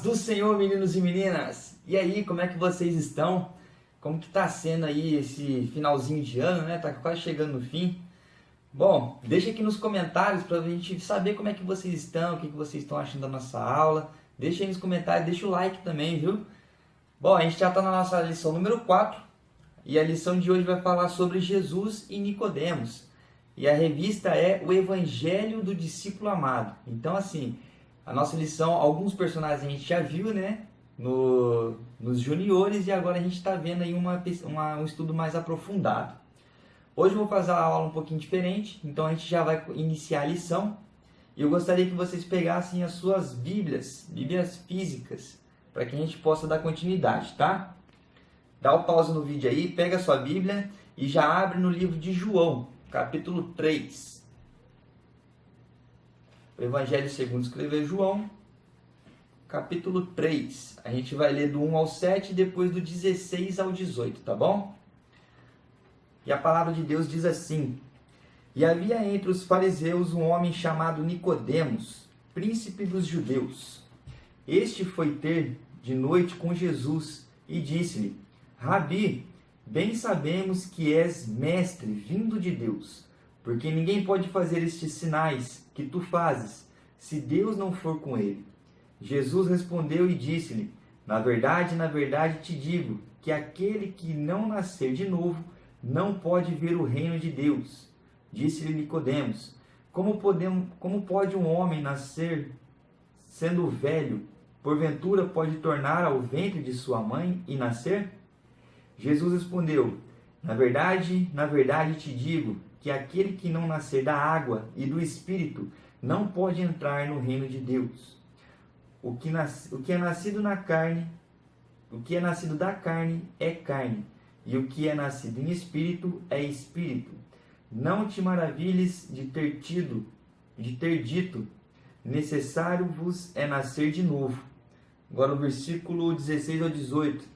do Senhor, meninos e meninas! E aí, como é que vocês estão? Como que tá sendo aí esse finalzinho de ano, né? Tá quase chegando no fim. Bom, deixa aqui nos comentários pra gente saber como é que vocês estão, o que vocês estão achando da nossa aula. Deixa aí nos comentários, deixa o like também, viu? Bom, a gente já tá na nossa lição número 4 e a lição de hoje vai falar sobre Jesus e Nicodemos. E a revista é o Evangelho do Discípulo Amado. Então, assim, a nossa lição, alguns personagens a gente já viu, né? Nos juniores, e agora a gente está vendo aí um estudo mais aprofundado. Hoje eu vou fazer uma aula um pouquinho diferente, então a gente já vai iniciar a lição. E eu gostaria que vocês pegassem as suas Bíblias físicas, para que a gente possa dar continuidade, tá? Dá o pause no vídeo aí, pega a sua Bíblia e já abre no livro de João, capítulo 3. O Evangelho segundo escreveu João, capítulo 3. A gente vai ler do 1 ao 7 e depois do 16 ao 18, tá bom? E a palavra de Deus diz assim: E havia entre os fariseus um homem chamado Nicodemos, príncipe dos judeus. Este foi ter de noite com Jesus e disse-lhe: Rabi, bem sabemos que és mestre vindo de Deus, porque ninguém pode fazer estes sinais que tu fazes, se Deus não for com ele. Jesus respondeu e disse-lhe: na verdade te digo, que aquele que não nascer de novo não pode ver o reino de Deus. Disse-lhe Nicodemos: como pode um homem nascer sendo velho? Porventura pode tornar ao ventre de sua mãe e nascer? Jesus respondeu: na verdade te digo, que aquele que não nascer da água e do Espírito não pode entrar no reino de Deus. O que é nascido da carne é carne, e o que é nascido em espírito é espírito. Não te maravilhes de ter dito, necessário vos é nascer de novo. Agora o versículo 16 ao 18.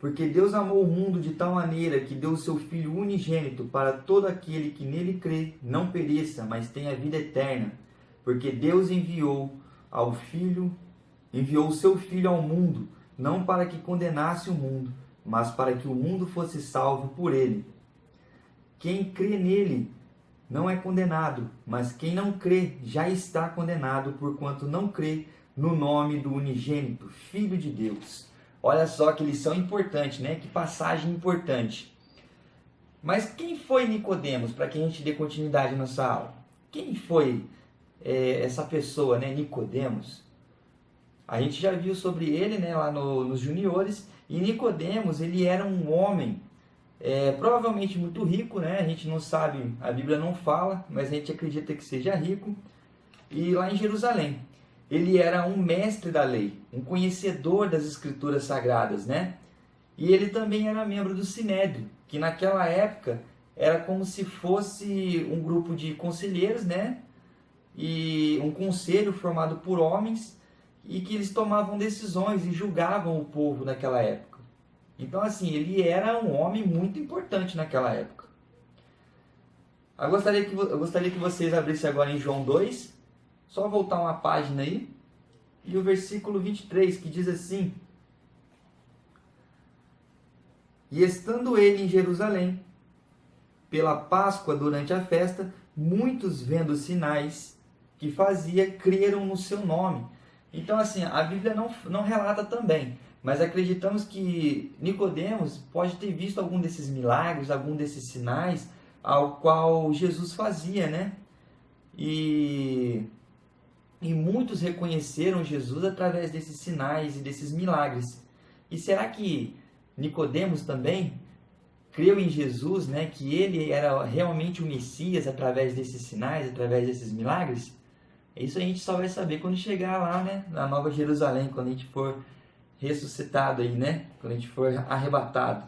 Porque Deus amou o mundo de tal maneira que deu o seu Filho unigênito para todo aquele que nele crê, não pereça, mas tenha vida eterna. Porque Deus enviou o seu Filho ao mundo, não para que condenasse o mundo, mas para que o mundo fosse salvo por ele. Quem crê nele não é condenado, mas quem não crê já está condenado, porquanto não crê no nome do unigênito, Filho de Deus. Olha só que lição importante, né? Que passagem importante. Mas quem foi Nicodemos, para que a gente dê continuidade à nossa aula? Quem foi essa pessoa, né? Nicodemos? A gente já viu sobre ele, né? Lá nos juniores. E Nicodemos, ele era um homem provavelmente muito rico, né? A gente não sabe, a Bíblia não fala, mas a gente acredita que seja rico. E lá em Jerusalém. Ele era um mestre da lei, um conhecedor das escrituras sagradas, né? E ele também era membro do Sinédrio, que naquela época era como se fosse um grupo de conselheiros, né? E um conselho formado por homens, e que eles tomavam decisões e julgavam o povo naquela época. Então, assim, ele era um homem muito importante naquela época. Eu gostaria que vocês abrissem agora em João 2, só voltar uma página aí, e o versículo 23, que diz assim: E estando ele em Jerusalém, pela Páscoa durante a festa, muitos vendo os sinais que fazia, creram no seu nome. Então, assim, a Bíblia não relata também, mas acreditamos que Nicodemos pode ter visto algum desses milagres, algum desses sinais ao qual Jesus fazia, né? E muitos reconheceram Jesus através desses sinais e desses milagres. E será que Nicodemos também creu em Jesus, né? Que ele era realmente o Messias através desses sinais, através desses milagres? Isso a gente só vai saber quando chegar lá, né? Na Nova Jerusalém, quando a gente for ressuscitado aí, né? Quando a gente for arrebatado.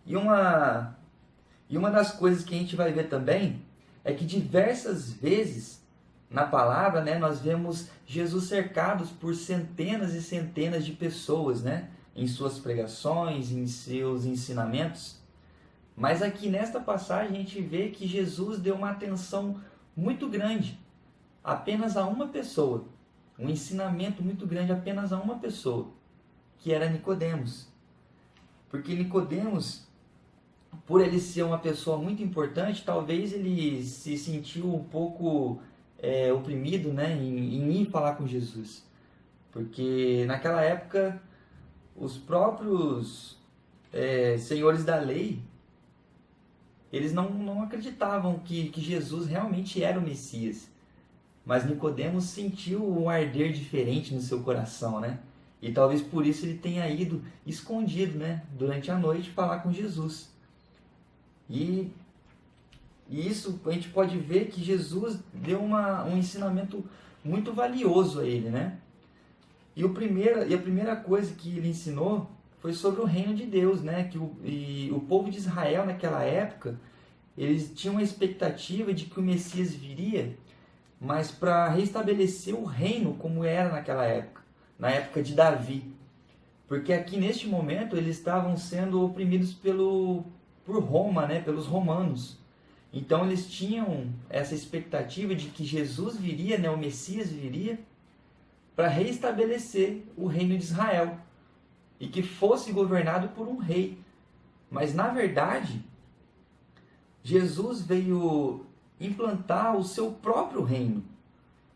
E uma das coisas que a gente vai ver também é que diversas vezes na palavra, né, nós vemos Jesus cercados por centenas e centenas de pessoas, né, em suas pregações, em seus ensinamentos. Mas aqui nesta passagem a gente vê que Jesus deu uma atenção muito grande apenas a uma pessoa, um ensinamento muito grande apenas a uma pessoa, que era Nicodemos. Porque Nicodemos, por ele ser uma pessoa muito importante, talvez ele se sentiu um pouco oprimido, né, em ir falar com Jesus. Porque naquela época, os próprios senhores da lei, eles não acreditavam que Jesus realmente era o Messias. Mas Nicodemos sentiu um arder diferente no seu coração, né? E talvez por isso ele tenha ido escondido, né, durante a noite falar com Jesus. E isso a gente pode ver que Jesus deu um ensinamento muito valioso a ele, né? E a primeira coisa que ele ensinou foi sobre o reino de Deus, né? E o povo de Israel naquela época, eles tinham a expectativa de que o Messias viria, mas para restabelecer o reino como era naquela época, na época de Davi. Porque aqui neste momento eles estavam sendo oprimidos por Roma, né? Pelos romanos. Então eles tinham essa expectativa de que Jesus viria, né? O Messias viria, para restabelecer o reino de Israel e que fosse governado por um rei. Mas na verdade, Jesus veio implantar o seu próprio reino.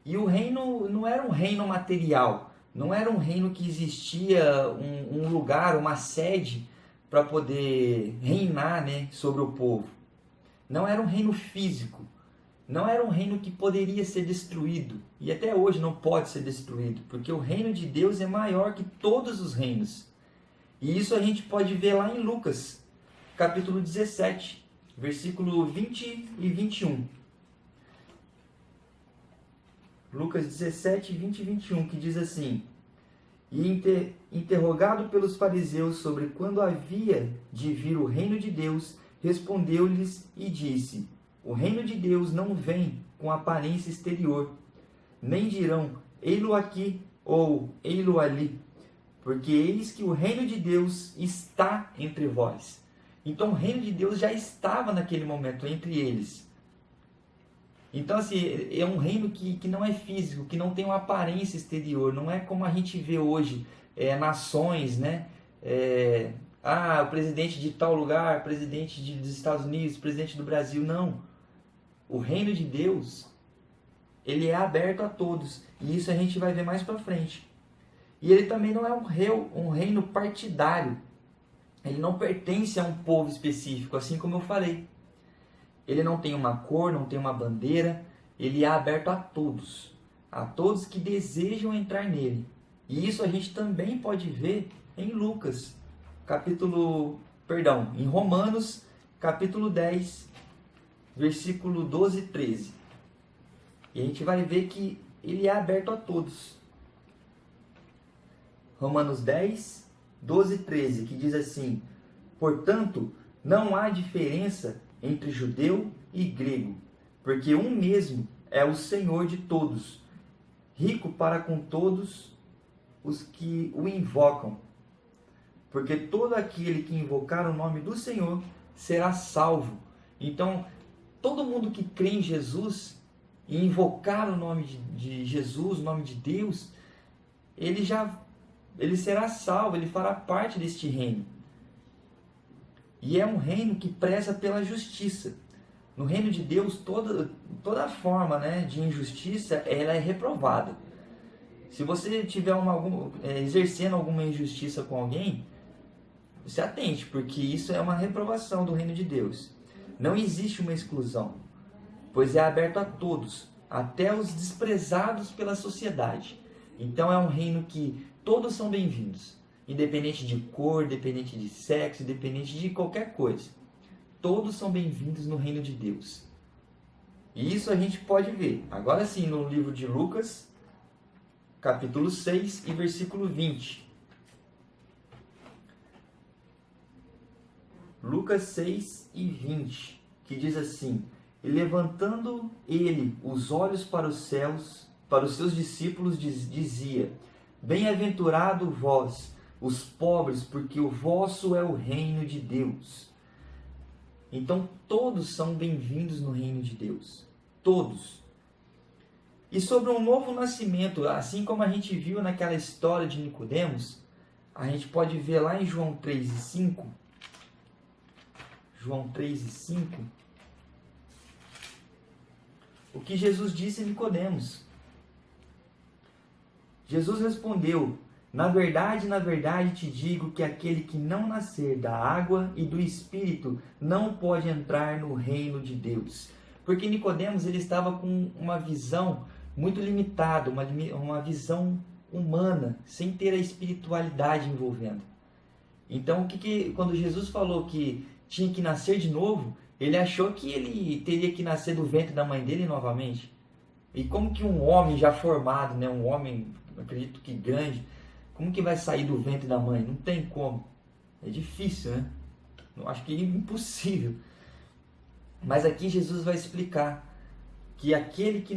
E o reino não era um reino material, não era um reino que existia um lugar, uma sede para poder reinar, né, sobre o povo. Não era um reino físico, não era um reino que poderia ser destruído, e até hoje não pode ser destruído, porque o reino de Deus é maior que todos os reinos. E isso a gente pode ver lá em Lucas, capítulo 17, versículo 20 e 21. Lucas 17, 20 e 21, que diz assim: E interrogado pelos fariseus sobre quando havia de vir o reino de Deus, respondeu-lhes e disse: O reino de Deus não vem com aparência exterior, nem dirão, ei-lo aqui ou ei-lo ali, porque eis que o reino de Deus está entre vós. Então o reino de Deus já estava naquele momento entre eles. Então, assim, é um reino que não é físico, que não tem uma aparência exterior, não é como a gente vê hoje, nações, né? O presidente de tal lugar, presidente dos Estados Unidos, presidente do Brasil, não. O reino de Deus, ele é aberto a todos, e isso a gente vai ver mais para frente. E ele também não é um reino partidário, ele não pertence a um povo específico, assim como eu falei. Ele não tem uma cor, não tem uma bandeira, ele é aberto a todos que desejam entrar nele. E isso a gente também pode ver em em Romanos, capítulo 10, versículo 12 e 13. E a gente vai ver que ele é aberto a todos. Romanos 10, 12 e 13, que diz assim: Portanto, não há diferença entre judeu e grego, porque um mesmo é o Senhor de todos, rico para com todos os que o invocam. Porque todo aquele que invocar o nome do Senhor será salvo. Então, todo mundo que crê em Jesus e invocar o nome de Jesus, o nome de Deus, ele será salvo, ele fará parte deste reino. E é um reino que preza pela justiça. No reino de Deus, toda forma, né, de injustiça, ela é reprovada. Se você estiver exercendo alguma injustiça com alguém, se atente, porque isso é uma reprovação do reino de Deus. Não existe uma exclusão, pois é aberto a todos, até os desprezados pela sociedade. Então é um reino que todos são bem-vindos. Independente de cor, independente de sexo, independente de qualquer coisa. Todos são bem-vindos no reino de Deus. E isso a gente pode ver. Agora sim, no livro de Lucas, capítulo 6 e versículo 20. Lucas 6 e 20, que diz assim: E levantando ele os olhos para os céus, para os seus discípulos, dizia: Bem-aventurado vós, os pobres, porque o vosso é o reino de Deus. Então todos são bem-vindos no reino de Deus. Todos. E sobre um novo nascimento, assim como a gente viu naquela história de Nicodemos, a gente pode ver lá em João 3:5. João 3:5. O que Jesus disse a Nicodemos. Jesus respondeu: na verdade, te digo que aquele que não nascer da água e do Espírito não pode entrar no reino de Deus. Porque Nicodemos, ele estava com uma visão muito limitada, uma visão humana, sem ter a espiritualidade envolvendo. Então, quando Jesus falou que tinha que nascer de novo, ele achou que ele teria que nascer do ventre da mãe dele novamente. E como que um homem já formado, né, um homem, acredito que grande, como que vai sair do ventre da mãe? Não tem como. É difícil, né? Eu acho que é impossível. Mas aqui Jesus vai explicar que aquele que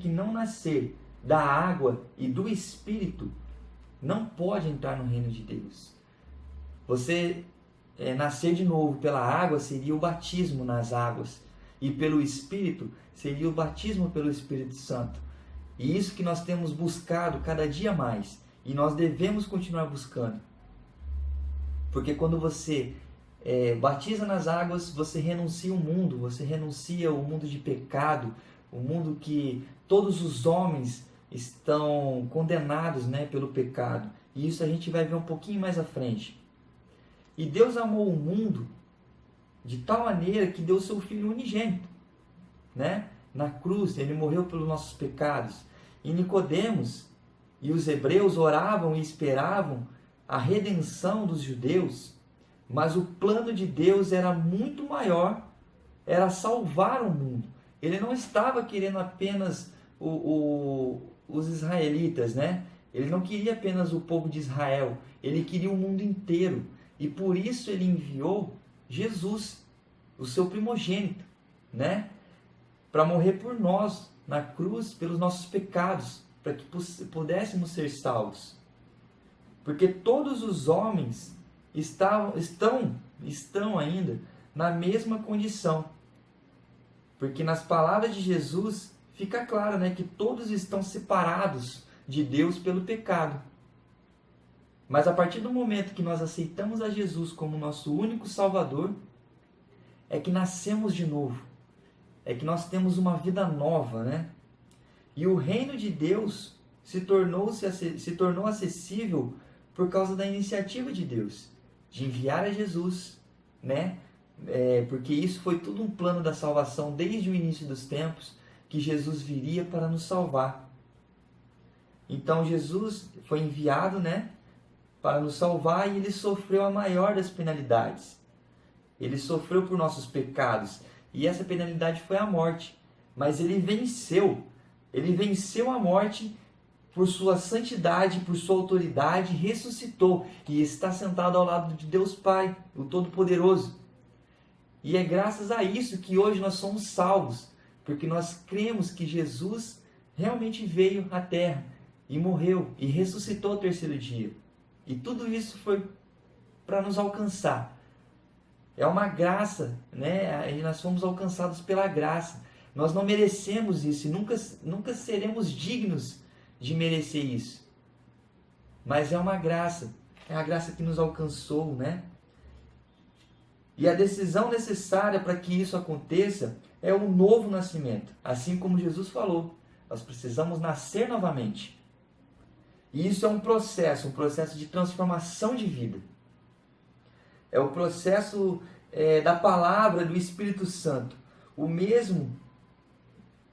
não nascer da água e do Espírito não pode entrar no reino de Deus. Você nascer de novo pela água seria o batismo nas águas, e pelo Espírito seria o batismo pelo Espírito Santo. E isso que nós temos buscado cada dia mais, e nós devemos continuar buscando. Porque quando você batiza nas águas, você renuncia o mundo, você renuncia o mundo de pecado, o mundo que todos os homens estão condenados, né, pelo pecado. E isso a gente vai ver um pouquinho mais à frente. E Deus amou o mundo de tal maneira que deu o seu Filho unigênito, né? Na cruz, ele morreu pelos nossos pecados. E Nicodemos e os hebreus oravam e esperavam a redenção dos judeus, mas o plano de Deus era muito maior, era salvar o mundo. Ele não estava querendo apenas os israelitas, né? Ele não queria apenas o povo de Israel, ele queria o mundo inteiro. E por isso ele enviou Jesus, o seu primogênito, né? Para morrer por nós na cruz, pelos nossos pecados, para que pudéssemos ser salvos. Porque todos os homens estão ainda na mesma condição. Porque nas palavras de Jesus fica claro, né, que todos estão separados de Deus pelo pecado. Mas a partir do momento que nós aceitamos a Jesus como nosso único Salvador, é que nascemos de novo. É que nós temos uma vida nova, né? E o reino de Deus se tornou acessível por causa da iniciativa de Deus, de enviar a Jesus, né? Porque isso foi tudo um plano da salvação desde o início dos tempos, que Jesus viria para nos salvar. Então Jesus foi enviado, né, para nos salvar, e ele sofreu a maior das penalidades. Ele sofreu por nossos pecados, e essa penalidade foi a morte. Mas ele venceu a morte por sua santidade, por sua autoridade, ressuscitou e está sentado ao lado de Deus Pai, o Todo-Poderoso. E é graças a isso que hoje nós somos salvos, porque nós cremos que Jesus realmente veio à Terra e morreu e ressuscitou ao terceiro dia. E tudo isso foi para nos alcançar. É uma graça, né? E nós fomos alcançados pela graça. Nós não merecemos isso e nunca seremos dignos de merecer isso. Mas é uma graça. É a graça que nos alcançou, né? E a decisão necessária para que isso aconteça é o novo nascimento. Assim como Jesus falou, nós precisamos nascer novamente. E isso é um processo de transformação de vida. É o processo da palavra do Espírito Santo.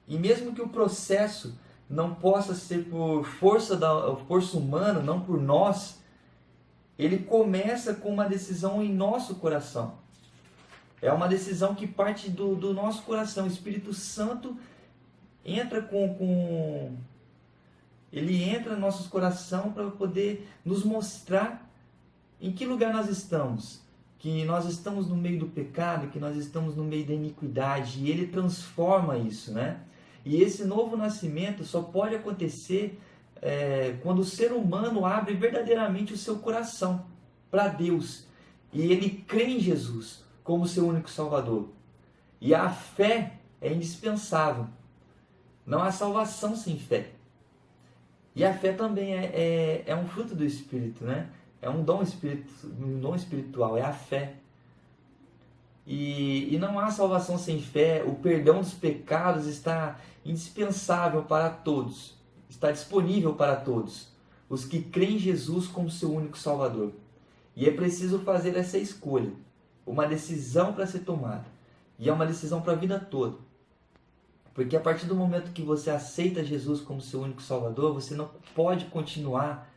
E mesmo que o processo não possa ser por força humana, não por nós, ele começa com uma decisão em nosso coração. É uma decisão que parte do nosso coração. O Espírito Santo entra ele entra no nosso coração para poder nos mostrar em que lugar nós estamos. Que nós estamos no meio do pecado, que nós estamos no meio da iniquidade. E ele transforma isso, né? E esse novo nascimento só pode acontecer quando o ser humano abre verdadeiramente o seu coração para Deus. E ele crê em Jesus como seu único Salvador. E a fé é indispensável. Não há salvação sem fé. E a fé também é um fruto do Espírito, né? É um dom espiritual, é a fé. E não há salvação sem fé. O perdão dos pecados está indispensável para todos. Está disponível para todos. Os que creem em Jesus como seu único Salvador. E é preciso fazer essa escolha. Uma decisão para ser tomada. E é uma decisão para a vida toda. Porque a partir do momento que você aceita Jesus como seu único Salvador, você não pode continuar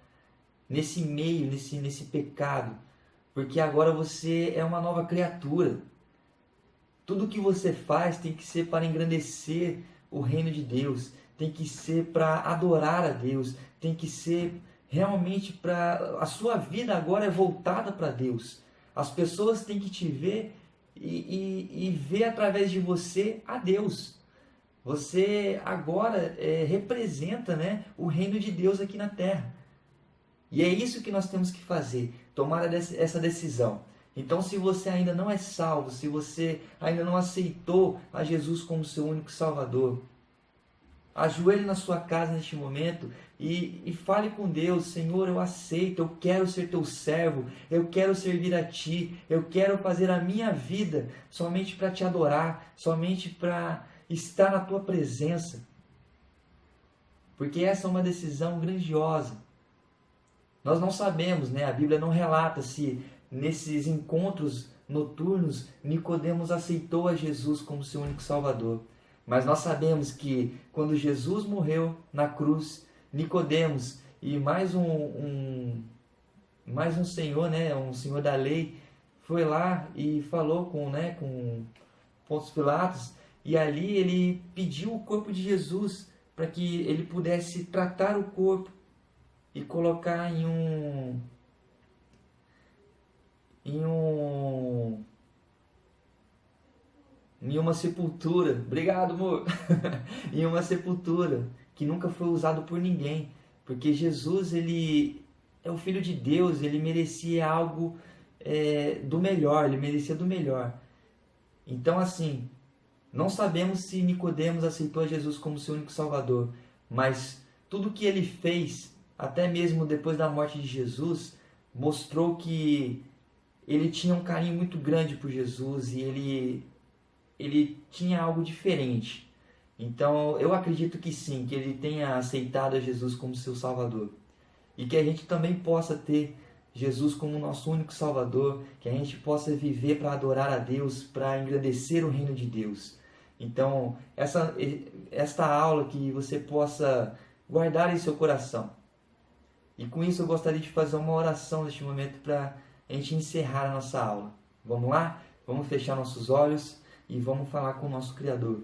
nesse meio, nesse pecado. Porque agora você é uma nova criatura. Tudo que você faz tem que ser para engrandecer o reino de Deus. Tem que ser para adorar a Deus. Tem que ser realmente para... A sua vida agora é voltada para Deus. As pessoas têm que te ver e ver através de você a Deus. Você agora representa, né, o reino de Deus aqui na terra. E é isso que nós temos que fazer, tomar essa decisão. Então, se você ainda não é salvo, se você ainda não aceitou a Jesus como seu único Salvador, ajoelhe na sua casa neste momento e fale com Deus: Senhor, eu aceito, eu quero ser teu servo, eu quero servir a ti, eu quero fazer a minha vida somente para te adorar, somente para estar na tua presença. Porque essa é uma decisão grandiosa. Nós não sabemos, né? A Bíblia não relata se nesses encontros noturnos Nicodemos aceitou a Jesus como seu único Salvador. Mas nós sabemos que quando Jesus morreu na cruz, Nicodemos e mais um senhor, né, um senhor da lei, foi lá e falou com Pôncio Pilatos, e ali ele pediu o corpo de Jesus para que ele pudesse tratar o corpo e colocar em uma sepultura. Obrigado, amor. Em uma sepultura que nunca foi usado por ninguém, porque Jesus, ele é o Filho de Deus, ele merecia algo do melhor, ele merecia do melhor. Então, assim, não sabemos se Nicodemos aceitou Jesus como seu único Salvador, mas tudo que ele fez, até mesmo depois da morte de Jesus, mostrou que ele tinha um carinho muito grande por Jesus e ele tinha algo diferente. Então, eu acredito que sim, que ele tenha aceitado a Jesus como seu Salvador. E que a gente também possa ter Jesus como nosso único Salvador, que a gente possa viver para adorar a Deus, para engrandecer o reino de Deus. Então, esta aula que você possa guardar em seu coração. E com isso eu gostaria de fazer uma oração neste momento para a gente encerrar a nossa aula. Vamos lá? Vamos fechar nossos olhos e vamos falar com o nosso Criador.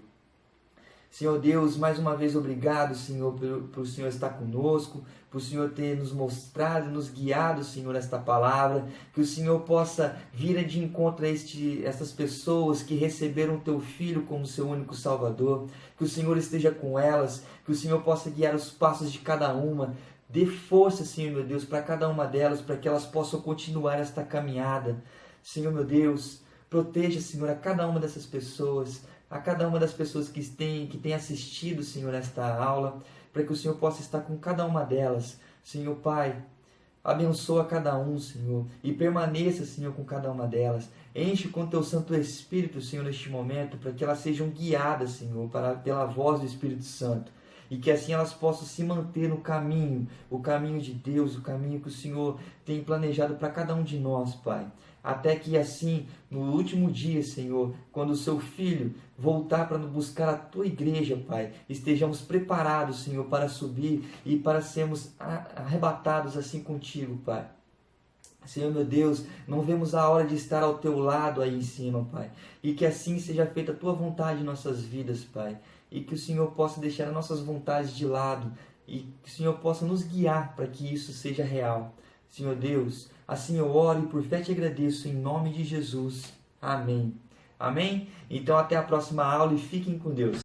Senhor Deus, mais uma vez obrigado, Senhor, por o Senhor estar conosco, por o Senhor ter nos mostrado e nos guiado, Senhor, esta palavra, que o Senhor possa vir de encontro a estas pessoas que receberam o Teu Filho como seu único Salvador, que o Senhor esteja com elas, que o Senhor possa guiar os passos de cada uma, dê força, Senhor, meu Deus, para cada uma delas, para que elas possam continuar esta caminhada. Senhor, meu Deus, proteja, Senhor, a cada uma dessas pessoas, a cada uma das pessoas que tem assistido, Senhor, esta aula, para que o Senhor possa estar com cada uma delas. Senhor Pai, abençoa cada um, Senhor, e permaneça, Senhor, com cada uma delas. Enche com Teu Santo Espírito, Senhor, neste momento, para que elas sejam guiadas, Senhor, pela voz do Espírito Santo. E que assim elas possam se manter no caminho, o caminho de Deus, o caminho que o Senhor tem planejado para cada um de nós, Pai. Até que assim, no último dia, Senhor, quando o Seu Filho voltar para buscar a Tua igreja, Pai, estejamos preparados, Senhor, para subir e para sermos arrebatados assim contigo, Pai. Senhor, meu Deus, não vemos a hora de estar ao Teu lado aí em cima, Pai. E que assim seja feita a Tua vontade em nossas vidas, Pai. E que o Senhor possa deixar as nossas vontades de lado e que o Senhor possa nos guiar para que isso seja real. Senhor Deus, assim eu oro e por fé te agradeço em nome de Jesus. Amém. Amém? Então até a próxima aula e fiquem com Deus.